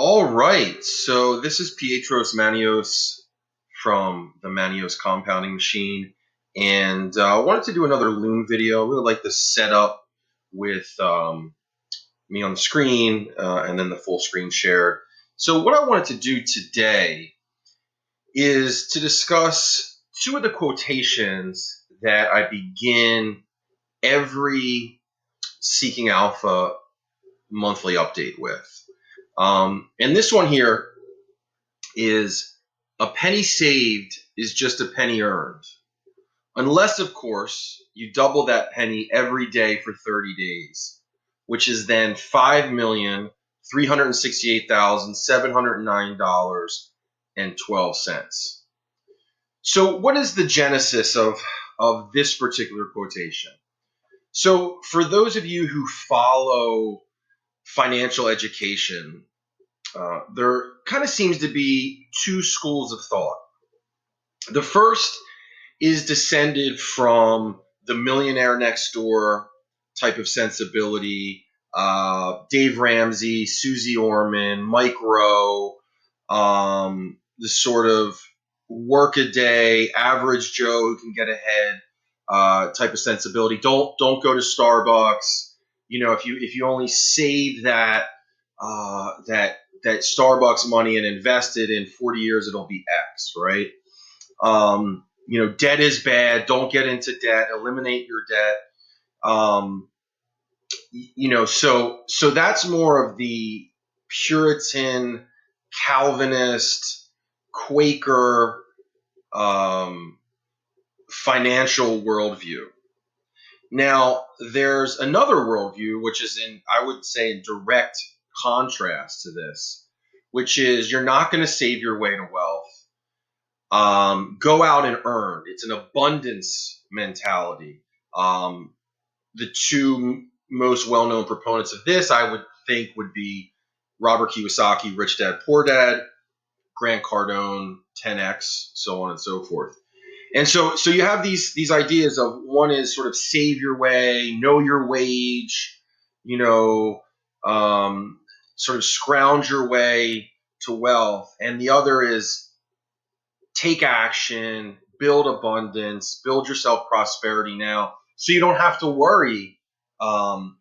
All right, so this is Pietros Maneos from the Maneos Compounding Machine, and I wanted to do another Loom video. I really like the setup with me on the screen and then the full screen shared. So what I wanted to do today is to discuss two of the quotations that I begin every Seeking Alpha monthly update with. And this one here is a penny saved is just a penny earned. Unless, of course, you double that penny every day for 30 days, which is then $5,368,709.12. So what is the genesis of this particular quotation? So for those of you who follow financial education, there kind of seems to be two schools of thought. The first is descended from the millionaire next door type of sensibility. Dave Ramsey, Susie Orman, Mike Rowe, the sort of work-a-day, average Joe who can get ahead type of sensibility. Don't go to Starbucks. You know, if you only save that Starbucks money and invest it in 40 years, it'll be X, right? Debt is bad. Don't get into debt. Eliminate your debt. So that's more of the Puritan, Calvinist, Quaker financial worldview. Now, there's another worldview, which is I would say, in direct contrast to this, which is you're not going to save your way to wealth. Go out and earn. It's an abundance mentality. The two most well-known proponents of this, I would think, would be Robert Kiyosaki, Rich Dad, Poor Dad, Grant Cardone, 10X, so on and so forth. And so you have these ideas of, one is sort of save your way, know your wage, sort of scrounge your way to wealth. And the other is take action, build abundance, build yourself prosperity now, so you don't have to worry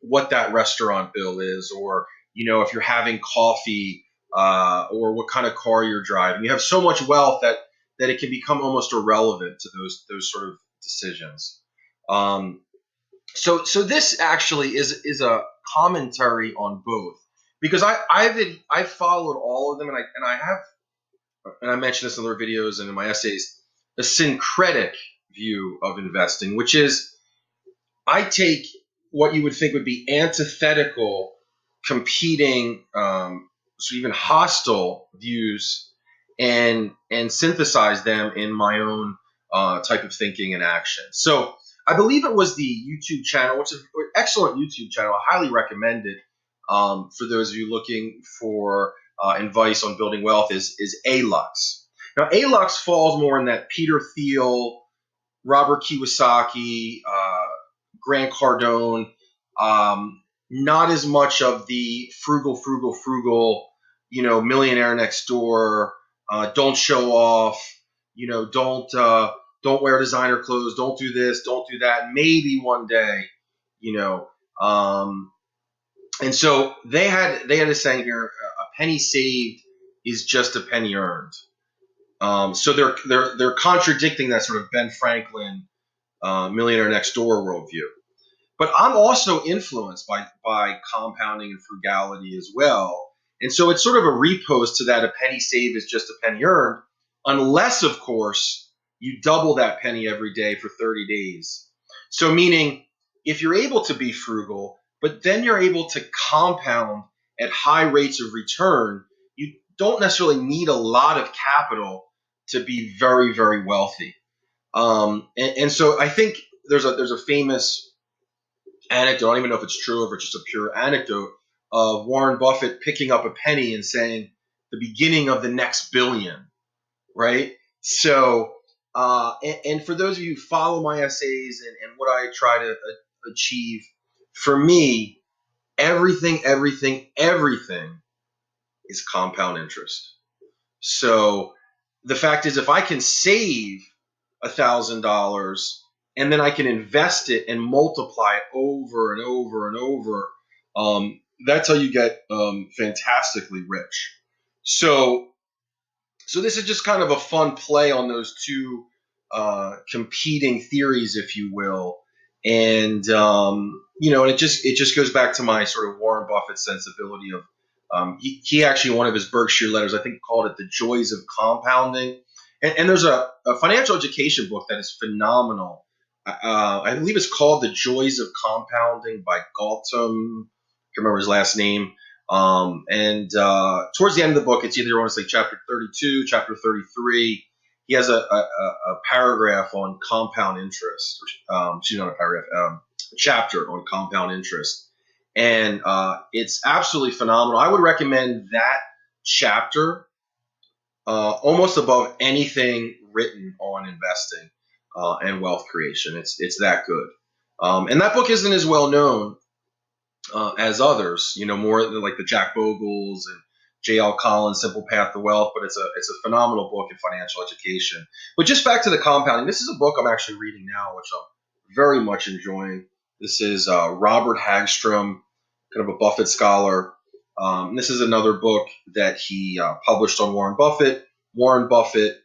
what that restaurant bill is, or if you're having coffee, or what kind of car you're driving. You have so much wealth that it can become almost irrelevant to those sort of decisions. So this actually is a commentary on both, because I've followed all of them, and I have. And I mentioned this in other videos and in my essays, a syncretic view of investing, which is I take what you would think would be antithetical, competing, so even hostile views, and synthesize them in my own type of thinking and action. So I believe it was the YouTube channel, which is an excellent YouTube channel. I highly recommend it for those of you looking for advice on building wealth, is A-Lux. Now, A-Lux falls more in that Peter Thiel, Robert Kiyosaki, Grant Cardone, not as much of the frugal, millionaire next door, don't show off, don't wear designer clothes, don't do this, don't do that, maybe one day, and so they had a saying here: a penny saved is just a penny earned. So they're contradicting that sort of Ben Franklin, millionaire next door worldview. But I'm also influenced by compounding and frugality as well. And so it's sort of a repost to that: a penny saved is just a penny earned, unless, of course, you double that penny every day for 30 days. So meaning, if you're able to be frugal, but then you're able to compound at high rates of return, you don't necessarily need a lot of capital to be very, very wealthy. And so I think there's a famous anecdote, I don't even know if it's true or if it's just a pure anecdote, of Warren Buffett picking up a penny and saying, the beginning of the next billion, right? So, and for those of you who follow my essays and what I try to achieve, for me, everything is compound interest. So the fact is, if I can save $1,000 and then I can invest it and multiply it over and over and over, that's how you get fantastically rich. So this is just kind of a fun play on those two competing theories, if you will, and and it just goes back to my sort of Warren Buffett sensibility of he actually, one of his Berkshire letters, I think, called it "The Joys of Compounding," and there's a financial education book that is phenomenal. I believe it's called "The Joys of Compounding" by Gautam. I can't remember his last name. And towards the end of the book, it's either, I want to say, chapter 32, chapter 33. He has a paragraph on compound interest. Excuse me, not a paragraph, a chapter on compound interest. And it's absolutely phenomenal. I would recommend that chapter almost above anything written on investing and wealth creation. It's that good. And that book isn't as well known as others, more like the Jack Bogles and J.L. Collins' Simple Path to Wealth, but it's a phenomenal book in financial education. But just back to the compounding, this is a book I'm actually reading now, which I'm very much enjoying. This is Robert Hagstrom, kind of a Buffett scholar. This is another book that he published on Warren Buffett. Warren Buffett,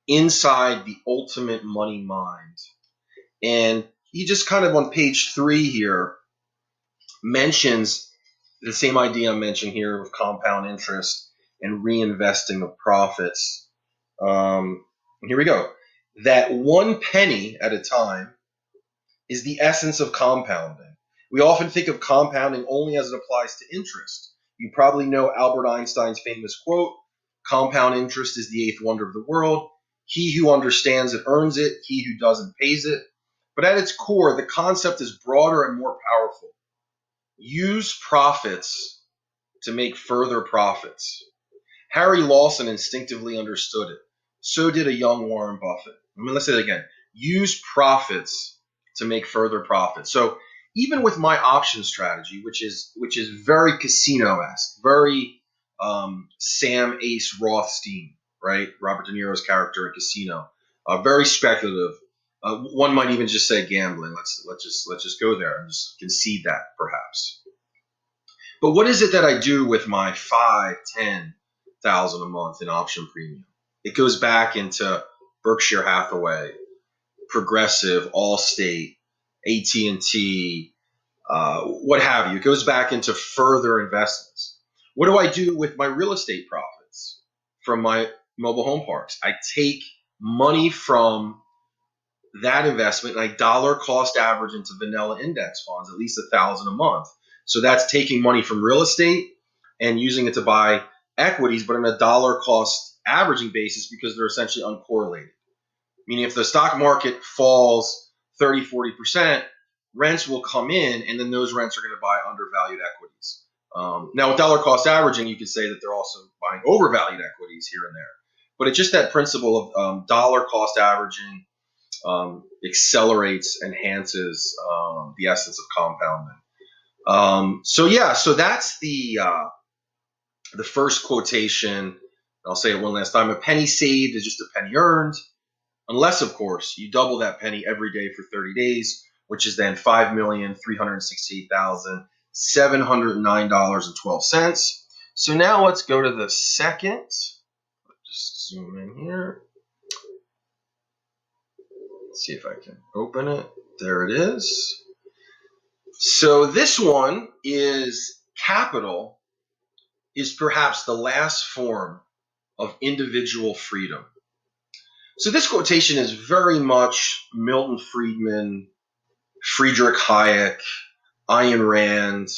Inside the Ultimate Money Mind. And he just kind of on page 3 here mentions the same idea I mentioned here of compound interest and reinvesting the profits. Here we go. That 1 penny at a time is the essence of compounding. We often think of compounding only as it applies to interest. You probably know Albert Einstein's famous quote, "Compound interest is the 8th wonder of the world. He who understands it earns it. He who doesn't pays it." But at its core, the concept is broader and more powerful. Use profits to make further profits. Harry Lawson instinctively understood it. So did a young Warren Buffett. Let's say it again. Use profits to make further profits. So even with my option strategy, which is very casino-esque, very Sam Ace Rothstein, right? Robert De Niro's character in Casino, very speculative. One might even just say gambling. Let's just go there and just concede that perhaps. But what is it that I do with my 5, 10,000 a month in option premium? It goes back into Berkshire Hathaway, Progressive, Allstate, AT&T, what have you. It goes back into further investments. What do I do with my real estate profits from my mobile home parks? I take money from that investment and I dollar cost average into vanilla index funds, at least 1,000 a month. So that's taking money from real estate and using it to buy equities, but on a dollar cost averaging basis because they're essentially uncorrelated. Meaning if the stock market falls 30, 40%, rents will come in and then those rents are going to buy undervalued equities. Now with dollar cost averaging, you could say that they're also buying overvalued equities here and there. But it's just that principle of dollar cost averaging accelerates, enhances the essence of compounding. So that's the first quotation. I'll say it one last time. A penny saved is just a penny earned, unless, of course, you double that penny every day for 30 days, which is then $5,368,709.12. So now let's go to the second. Just zoom in here. Let's see if I can open it. There it is. So this one is capital is perhaps the last form of individual freedom. So this quotation is very much Milton Friedman, Friedrich Hayek, Ayn Rand,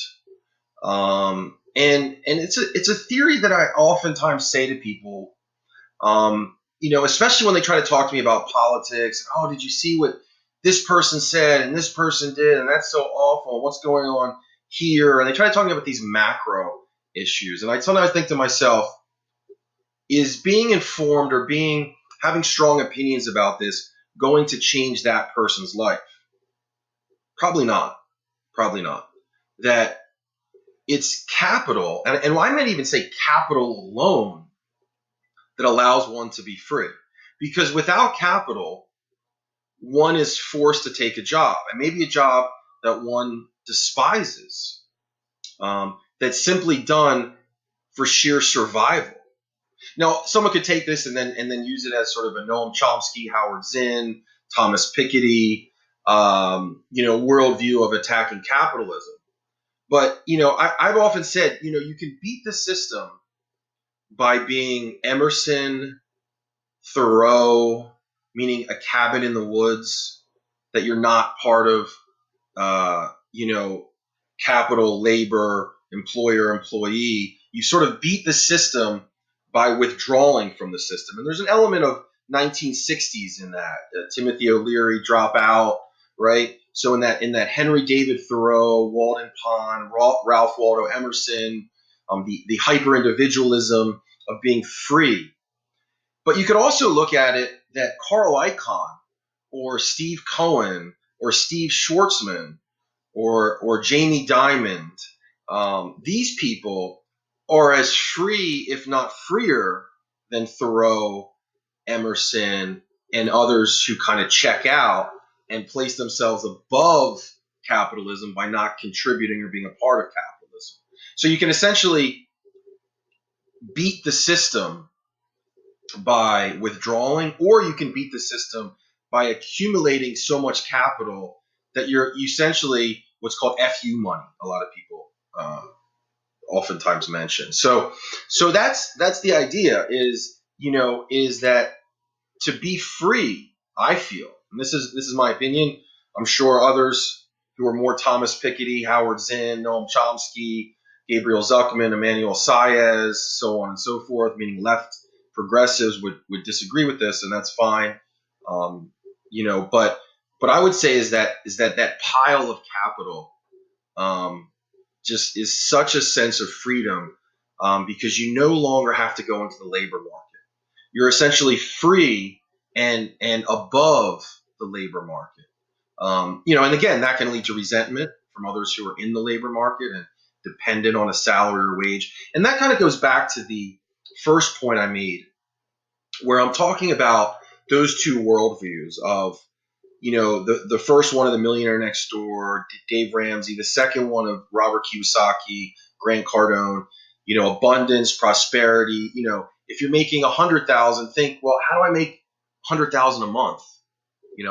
and it's a theory that I oftentimes say to people, especially when they try to talk to me about politics. Oh, did you see what this person said and this person did, and that's so awful. What's going on here? And they try to talk about these macro issues, and I sometimes think to myself, is being informed or having strong opinions about this going to change that person's life? Probably not. Probably not. That it's capital, and I might even say capital alone, that allows one to be free. Because without capital, one is forced to take a job, and maybe a job that one despises, that's simply done for sheer survival. Now, someone could take this and then use it as sort of a Noam Chomsky, Howard Zinn, Thomas Piketty, worldview of attacking capitalism. But I've often said, you can beat the system by being Emerson, Thoreau, meaning a cabin in the woods, that you're not part of, capital, labor, employer, employee. You sort of beat the system by withdrawing from the system. And there's an element of 1960s in that. Timothy O'Leary, Drop Out, right? So in that Henry David Thoreau, Walden Pond, Ralph Waldo Emerson, the hyper individualism of being free. But you could also look at it that Carl Icahn or Steve Cohen or Steve Schwartzman or Jamie Dimon, these people are as free, if not freer, than Thoreau, Emerson, and others who kind of check out and place themselves above capitalism by not contributing or being a part of capitalism. So you can essentially beat the system by withdrawing, or you can beat the system by accumulating so much capital that you're essentially what's called FU money. A lot of people oftentimes mention. So that's the idea. Is that to be free, I feel, and this is my opinion. I'm sure others who are more Thomas Piketty, Howard Zinn, Noam Chomsky, Gabriel Zuckerman, Emmanuel Saez, so on and so forth, meaning left progressives would disagree with this, and that's fine. But I would say is that pile of capital just is such a sense of freedom, because you no longer have to go into the labor market. You're essentially free and above the labor market. And again, that can lead to resentment from others who are in the labor market and dependent on a salary or wage. And that kind of goes back to the first point I made, where I'm talking about those two worldviews of, the first one of The Millionaire Next Door, Dave Ramsey, the second one of Robert Kiyosaki, Grant Cardone, abundance, prosperity. If you're making 100,000, think, well, how do I make 100,000 a month?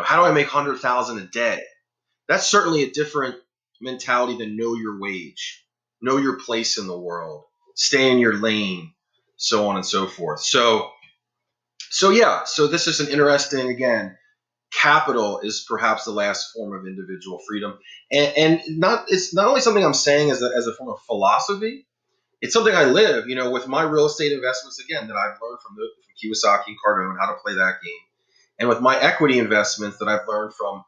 How do I make 100,000 a day? That's certainly a different mentality than know your wage, know your place in the world, stay in your lane, so on and so forth. So this is an interesting, again, capital is perhaps the last form of individual freedom, and it's not only something I'm saying as a form of philosophy. It's something I live, with my real estate investments, again, that I've learned from Kiyosaki and Cardone how to play that game, and with my equity investments that I've learned from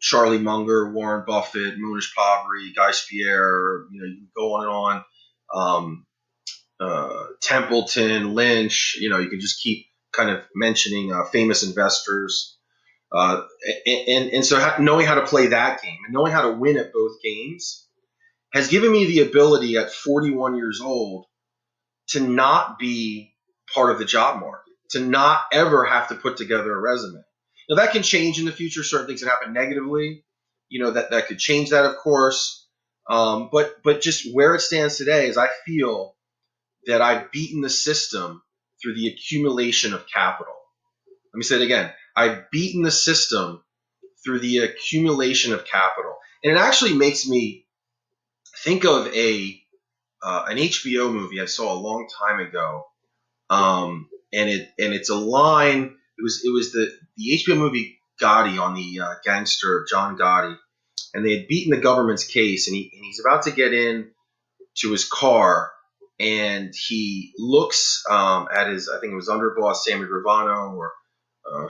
Charlie Munger, Warren Buffett, Munish Pabri, Guy Spier, you can go on and on, Templeton, Lynch, you can just keep kind of mentioning famous investors. And so knowing how to play that game and knowing how to win at both games has given me the ability at 41 years old to not be part of the job market, to not ever have to put together a resume. Now, that can change in the future. Certain things that happen negatively, that could change that, of course. But just where it stands today is I feel that I've beaten the system through the accumulation of capital. Let me say it again. I've beaten the system through the accumulation of capital. And it actually makes me think of an HBO movie I saw a long time ago. And it's a line. It was the HBO movie Gotti, on the gangster John Gotti, and they had beaten the government's case, and he's about to get in to his car, and he looks at his, I think it was underboss Sammy Gravano or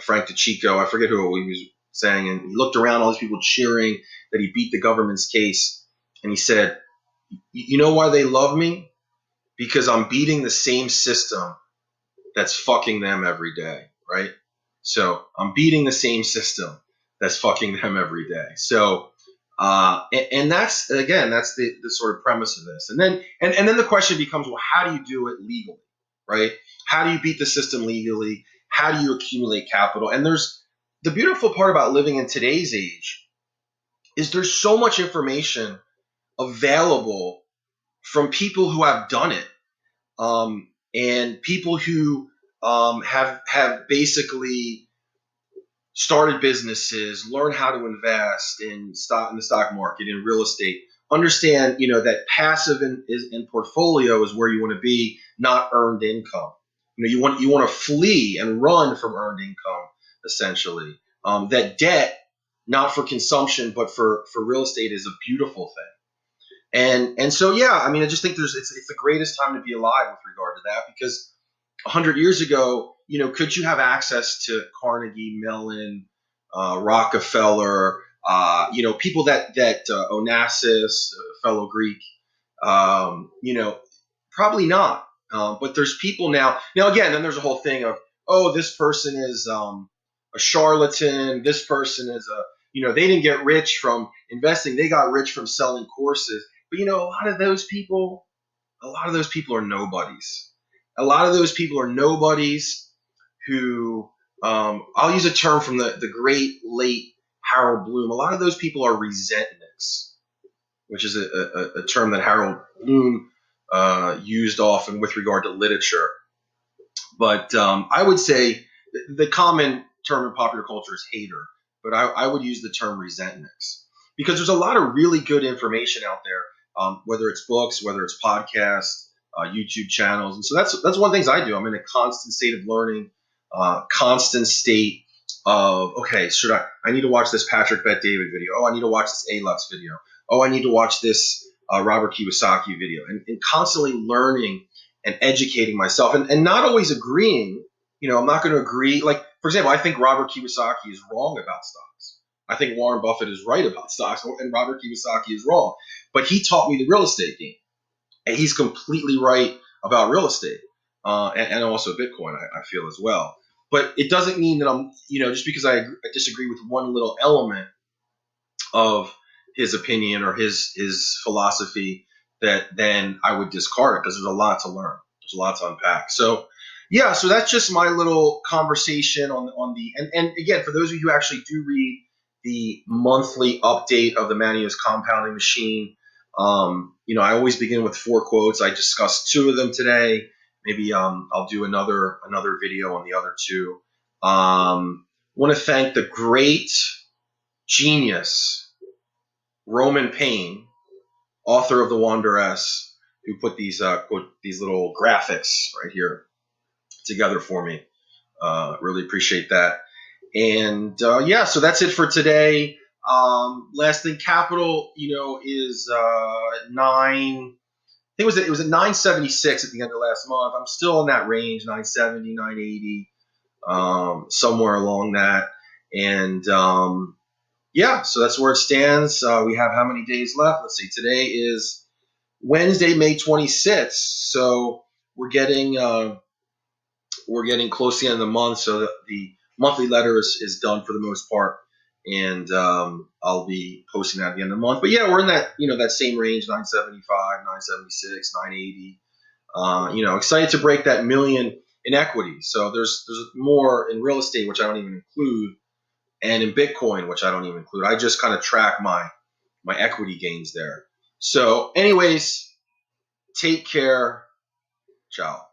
Frank DeChico, I forget who he was saying, and he looked around, all these people cheering that he beat the government's case, and he said, "You know why they love me? Because I'm beating the same system that's fucking them every day," right? So I'm beating the same system that's fucking them every day. So And that's again, that's the sort of premise of this. And then the question becomes, well, how do you do it legally, right? How do you beat the system legally? How do you accumulate capital? And there's the beautiful part about living in today's age is there's so much information available from people who have done it, and people who have basically started businesses, learn how to invest in the stock market, in real estate. Understand, that passive in portfolio is where you want to be, not earned income. You want to flee and run from earned income, essentially. That debt, not for consumption, but for real estate, is a beautiful thing. And so yeah, I mean, I just think it's the greatest time to be alive with regard to that, because 100 years ago, could you have access to Carnegie Mellon, Rockefeller, people that Onassis, fellow Greek, probably not. But there's people now. Now again, then there's a whole thing of, oh, this person is a charlatan. This person is they didn't get rich from investing. They got rich from selling courses. But a lot of those people are nobodies. A lot of those people are nobodies who, I'll use a term from the great late Harold Bloom. A lot of those people are resentniks, which is a term that Harold Bloom used often with regard to literature. But I would say the common term in popular culture is hater, but I would use the term resentniks, because there's a lot of really good information out there, whether it's books, whether it's podcasts, YouTube channels. And so that's one of the things I do. I'm in a constant state of learning, constant state of, okay, I need to watch this Patrick Bet David video. Oh, I need to watch this A-Lux video. Oh, I need to watch this Robert Kiyosaki video, and constantly learning and educating myself, and not always agreeing. I'm not going to agree. Like, for example, I think Robert Kiyosaki is wrong about stocks. I think Warren Buffett is right about stocks, and Robert Kiyosaki is wrong. But he taught me the real estate game, and he's completely right about real estate, and also Bitcoin, I feel, as well. But it doesn't mean that I'm, just because I disagree with one little element of his opinion or his philosophy, that then I would discard it, because there's a lot to learn. There's a lot to unpack. So yeah, so that's just my little conversation on the, and again, for those of you who actually do read the monthly update of the Maneos compounding machine, I always begin with 4 quotes. I discussed 2 of them today. Maybe I'll do another video on the other 2. Want to thank the great genius Roman Payne, author of The Wanderess, who put these little graphics right here together for me. Really appreciate that. And yeah, so that's it for today. Last thing, capital, is 9. I think it was at 976 at the end of last month. I'm still in that range, 970, 980, somewhere along that. And yeah, so that's where it stands. We have how many days left? Let's see. Today is Wednesday, May 26th. So we're getting close to the end of the month. So the monthly letter is done for the most part, and I'll be posting that at the end of the month. But yeah, we're in that same range, 975, 976, 980. Excited to break that million in equity. So there's more in real estate, which I don't even include, and in Bitcoin, which I don't even include. I just kind of track my equity gains there. So anyways, take care. Ciao.